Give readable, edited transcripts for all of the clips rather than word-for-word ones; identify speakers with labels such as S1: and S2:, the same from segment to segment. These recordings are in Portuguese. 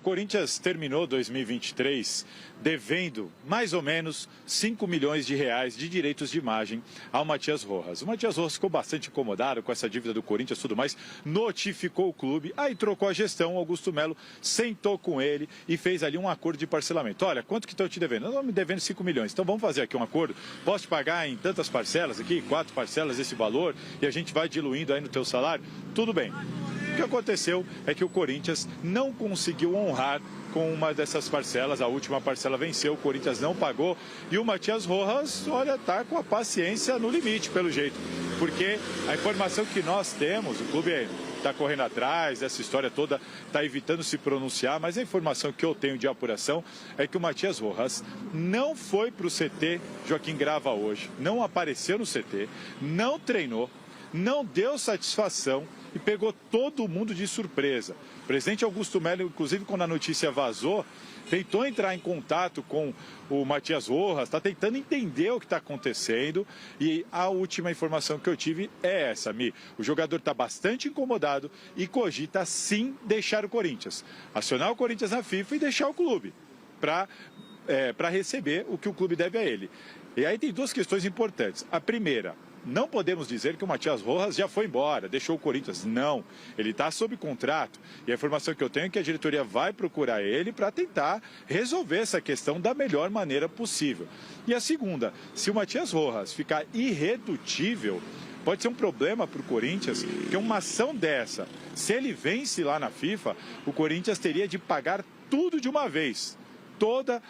S1: Corinthians terminou 2023 devendo mais ou menos 5 milhões de reais de direitos de imagem ao Matias Rojas. O Matias Rojas ficou bastante incomodado com essa dívida do Corinthians e tudo mais, notificou o clube, aí trocou a gestão, Augusto Melo sentou com ele e fez ali um acordo de parcelamento. Olha, quanto que estão te devendo? Eu estou me devendo 5 milhões, então vamos fazer aqui um acordo, posso te pagar em tantas parcelas aqui, 4 parcelas esse valor, e a gente vai diluindo aí no teu salário? Tudo bem. O que aconteceu é que o Corinthians não conseguiu honrar com uma dessas parcelas, a última parcela venceu, o Corinthians não pagou e o Matias Rojas, olha, tá com a paciência no limite, pelo jeito, porque a informação que nós temos, o clube está correndo atrás, essa história toda está evitando se pronunciar, mas a informação que eu tenho de apuração é que o Matias Rojas não foi para o CT Joaquim Grava hoje, não apareceu no CT, não treinou, não deu satisfação e pegou todo mundo de surpresa. O presidente Augusto Melo, inclusive, quando a notícia vazou, tentou entrar em contato com o Matias Rojas, está tentando entender o que está acontecendo e a última informação que eu tive é essa, Mi. O jogador está bastante incomodado e cogita sim deixar o Corinthians, acionar o Corinthians na FIFA e deixar o clube para receber o que o clube deve a ele. E aí tem duas questões importantes. A primeira, não podemos dizer que o Matias Rojas já foi embora, deixou o Corinthians. Não, ele está sob contrato. E a informação que eu tenho é que a diretoria vai procurar ele para tentar resolver essa questão da melhor maneira possível. E a segunda, se o Matias Rojas ficar irredutível, pode ser um problema para o Corinthians, que uma ação dessa, se ele vence lá na FIFA, o Corinthians teria de pagar tudo de uma vez. Toda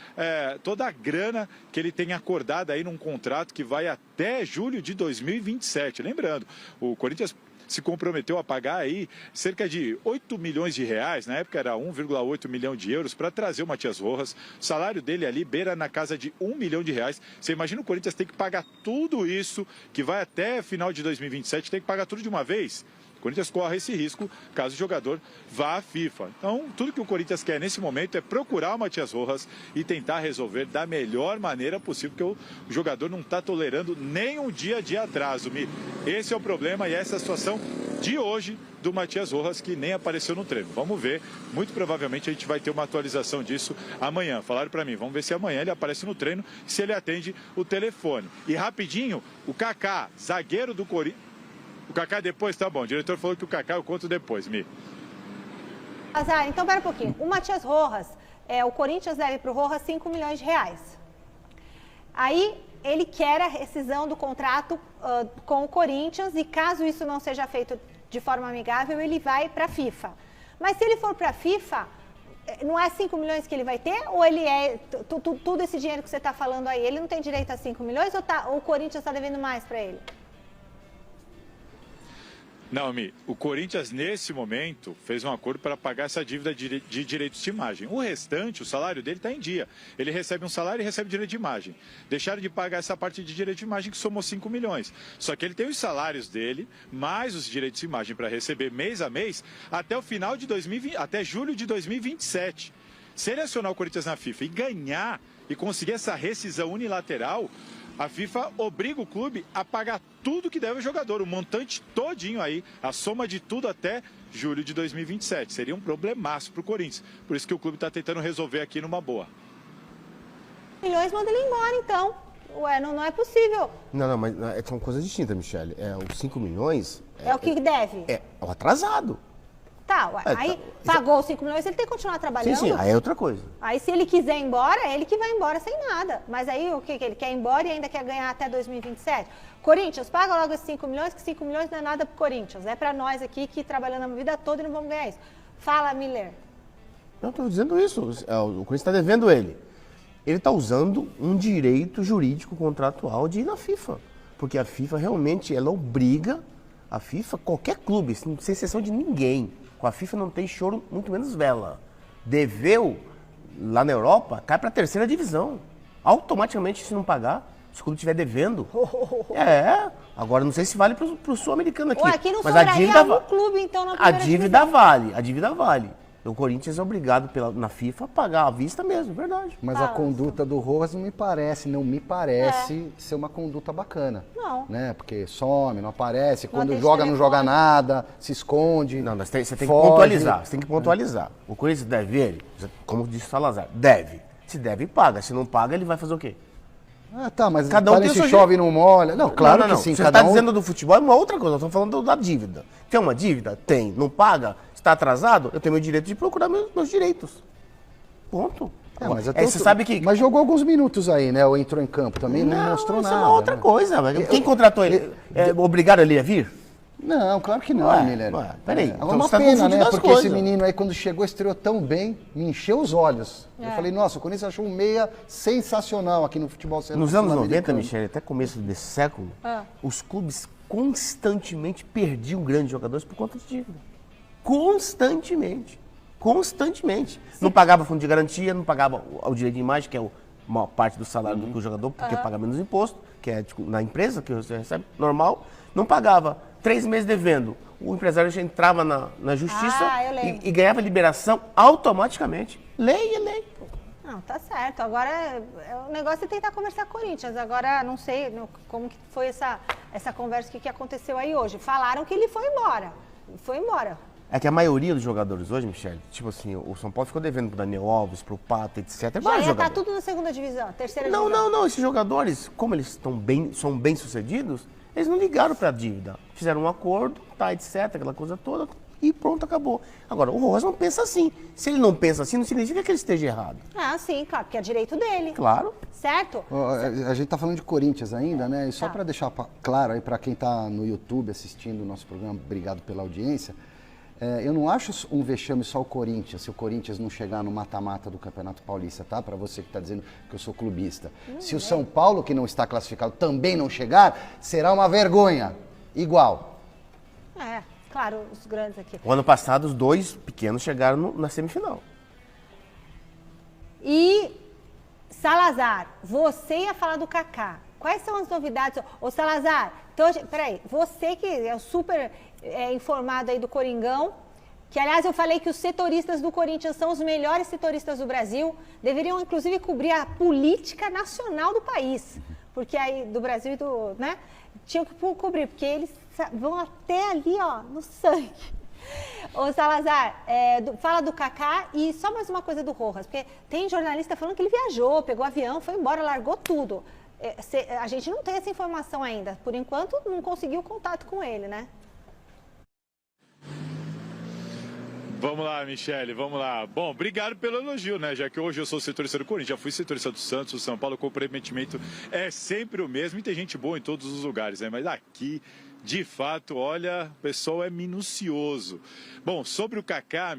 S1: a grana que ele tem acordada aí num contrato que vai até julho de 2027. Lembrando, o Corinthians se comprometeu a pagar aí cerca de 8 milhões de reais, na época era 1,8 milhão de euros, para trazer o Matias Rojas. O salário dele ali beira na casa de 1 milhão de reais. Você imagina o Corinthians ter que pagar tudo isso, que vai até final de 2027, tem que pagar tudo de uma vez? O Corinthians corre esse risco caso o jogador vá à FIFA. Então, tudo que o Corinthians quer nesse momento é procurar o Matias Rojas e tentar resolver da melhor maneira possível, porque o jogador não está tolerando nem um dia de atraso. Esse é o problema e essa é a situação de hoje do Matias Rojas, que nem apareceu no treino. Vamos ver, muito provavelmente a gente vai ter uma atualização disso amanhã. Falaram para mim, vamos ver se amanhã ele aparece no treino, se ele atende o telefone. E rapidinho, o Kaká, zagueiro do Corinthians. O Kaká depois, tá bom. O diretor falou que o Kaká eu conto depois, Mi.
S2: Azar, então pera um pouquinho. O Matias Rojas, o Corinthians deve para o Rojas 5 milhões de reais. Aí ele quer a rescisão do contrato com o Corinthians e caso isso não seja feito de forma amigável, ele vai para a FIFA. Mas se ele for para a FIFA, não é 5 milhões que ele vai ter? Ou ele tudo esse dinheiro que você está falando aí, ele não tem direito a 5 milhões ou o Corinthians está devendo mais para ele?
S1: Não, Mi, o Corinthians, nesse momento, fez um acordo para pagar essa dívida de direitos de imagem. O restante, o salário dele está em dia. Ele recebe um salário e recebe direito de imagem. Deixaram de pagar essa parte de direito de imagem que somou 5 milhões. Só que ele tem os salários dele, mais os direitos de imagem para receber mês a mês, até o final de 2020, até julho de 2027. Se ele acionar o Corinthians na FIFA e ganhar e conseguir essa rescisão unilateral, a FIFA obriga o clube a pagar tudo que deve ao jogador, o montante todinho aí, a soma de tudo até julho de 2027. Seria um problemaço para o Corinthians. Por isso que o clube está tentando resolver aqui numa boa.
S2: Milhões, manda ele embora, então. Ué, não é possível.
S3: Não, mas são coisas distintas, Michele. Os 5 milhões...
S2: É o que deve?
S3: É o atrasado.
S2: Tá, ué, aí pagou os 5 milhões, ele tem que continuar trabalhando.
S3: Sim, aí é outra coisa.
S2: Aí se ele quiser ir embora, é ele que vai embora sem nada. Mas aí o que ele quer ir embora e ainda quer ganhar até 2027? Corinthians, paga logo esses 5 milhões, que 5 milhões não é nada pro Corinthians. É pra nós aqui que trabalhamos a vida toda e não vamos ganhar isso. Fala, Miller.
S3: Não, estou dizendo isso. O Corinthians está devendo ele. Ele está usando um direito jurídico contratual de ir na FIFA. Porque a FIFA realmente, ela obriga a FIFA, qualquer clube, sem exceção de ninguém. Com a FIFA não tem choro, muito menos vela. Deveu, lá na Europa, cai para a 3ª divisão. Automaticamente, se não pagar, se o clube estiver devendo. Agora não sei se vale para o sul-americano aqui.
S2: Ué, aqui não
S3: mas a dívida
S2: algum clube, então, na primeira
S3: a dívida
S2: divisão.
S3: vale, a dívida vale. O Corinthians é obrigado na FIFA a pagar à vista mesmo, verdade.
S4: Mas a conduta do Rojas não me parece ser uma conduta bacana.
S2: Não.
S4: Né? Porque some, não aparece, quando
S2: atende
S4: joga não
S2: telefone.
S4: joga nada, se esconde.
S3: Não, mas você tem que
S4: foge.
S3: pontualizar. Você tem que pontualizar. O Corinthians deve ele, como disse o Salazar, deve. Se deve, paga. Se não paga, ele vai fazer o quê?
S4: Ah, tá, mas
S3: Cada um tem
S4: parece
S3: o seu
S4: chove e não molha. Não, claro
S3: não,
S4: que sim.
S3: Você
S4: Cada
S3: está
S4: um...
S3: dizendo do futebol é uma outra coisa. Nós estamos falando da dívida. Tem uma dívida? Tem. Não paga? Está atrasado? Eu tenho meu direito de procurar meus direitos. Ponto.
S4: Mas,
S3: você sabe que...
S4: mas jogou alguns minutos aí, né? Ou entrou em campo também, não mostrou
S3: isso
S4: nada.
S3: é uma outra
S4: né?
S3: coisa. Quem contratou ele? É obrigado ele a vir?
S4: Não, claro que não,
S3: Ué,
S4: Miller.
S3: peraí.
S4: É
S3: Então
S4: uma
S3: você tá
S4: pena,
S3: confundindo
S4: né?
S3: as
S4: Porque
S3: coisas.
S4: esse menino aí, quando chegou, estreou tão bem, me encheu os olhos. Eu falei, nossa, o Corinthians achou um meia sensacional aqui no futebol
S3: Nos anos 90,
S4: sul-americano.
S3: Michele, até começo desse século, os clubes constantemente perdiam grandes jogadores por conta de dívida. Constantemente. Não pagava fundo de garantia, não pagava o direito de imagem, que é uma parte do salário do jogador, porque paga menos imposto, que é tipo, na empresa que você recebe, normal. Não pagava 3 meses devendo. O empresário já entrava na justiça e ganhava liberação automaticamente. Lei é lei.
S2: Não, tá certo. Agora, o negócio é tentar conversar com o Corinthians. Agora, não sei como que foi essa conversa, que aconteceu aí hoje. Falaram que ele foi embora. Foi embora.
S3: É que a maioria dos jogadores hoje, Michele, tipo assim, o São Paulo ficou devendo pro Daniel Alves, pro Pato, etc.
S2: Já ia estar tudo na segunda divisão, terceira divisão.
S3: Não. Esses jogadores, como eles são bem sucedidos, eles não ligaram pra dívida. Fizeram um acordo, etc, aquela coisa toda, e pronto, acabou. Agora, o Rojas não pensa assim. Se ele não pensa assim, não significa que ele esteja errado.
S2: Ah, sim, claro, porque é direito dele.
S3: Claro.
S2: Certo?
S4: A gente tá falando de Corinthians ainda, né? E só para deixar claro aí para quem tá no YouTube assistindo o nosso programa, obrigado pela audiência. Eu não acho um vexame só o Corinthians, se o Corinthians não chegar no mata-mata do Campeonato Paulista, tá? Para você que está dizendo que eu sou clubista. Se o São Paulo, que não está classificado, também não chegar, será uma vergonha. Igual.
S2: Claro, os grandes aqui.
S3: O ano passado, os 2 pequenos chegaram na semifinal.
S2: E, Salazar, você ia falar do Kaká. Quais são as novidades? Ô, Salazar, então, peraí, você que é super informado aí do Coringão, que, aliás, eu falei que os setoristas do Corinthians são os melhores setoristas do Brasil, deveriam, inclusive, cobrir a política nacional do país, porque aí, do Brasil e do, né, tinham que cobrir, porque eles vão até ali, ó, no sangue. Ô, Salazar, fala do Kaká e só mais uma coisa do Rojas, porque tem jornalista falando que ele viajou, pegou avião, foi embora, largou tudo. A gente não tem essa informação ainda, por enquanto não conseguiu contato com ele, né?
S1: Vamos lá, Michele, vamos lá. Bom, obrigado pelo elogio, né? Já que hoje eu sou setorista do Corinthians, já fui setorista do Santos, do São Paulo, o comprometimento é sempre o mesmo e tem gente boa em todos os lugares, né? Mas aqui, de fato, olha, o pessoal é minucioso. Bom, sobre o Kaká, a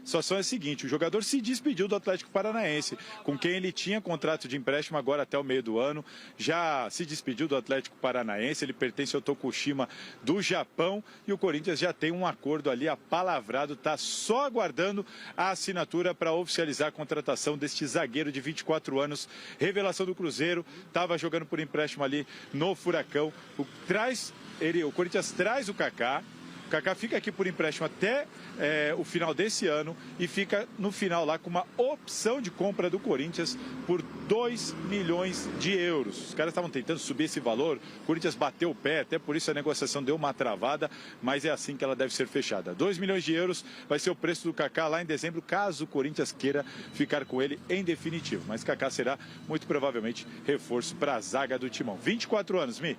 S1: situação é a seguinte, o jogador se despediu do Atlético Paranaense, com quem ele tinha contrato de empréstimo agora até o meio do ano, já se despediu do Atlético Paranaense, ele pertence ao Tokushima do Japão e o Corinthians já tem um acordo ali apalavrado, está só aguardando a assinatura para oficializar a contratação deste zagueiro de 24 anos, revelação do Cruzeiro, estava jogando por empréstimo ali no Furacão, o Corinthians traz o Kaká. O Kaká fica aqui por empréstimo até o final desse ano e fica no final lá com uma opção de compra do Corinthians por 2 milhões de euros. Os caras estavam tentando subir esse valor, o Corinthians bateu o pé, até por isso a negociação deu uma travada, mas é assim que ela deve ser fechada. 2 milhões de euros vai ser o preço do Kaká lá em dezembro, caso o Corinthians queira ficar com ele em definitivo. Mas Kaká será muito provavelmente reforço para a zaga do Timão. 24 anos, Mi.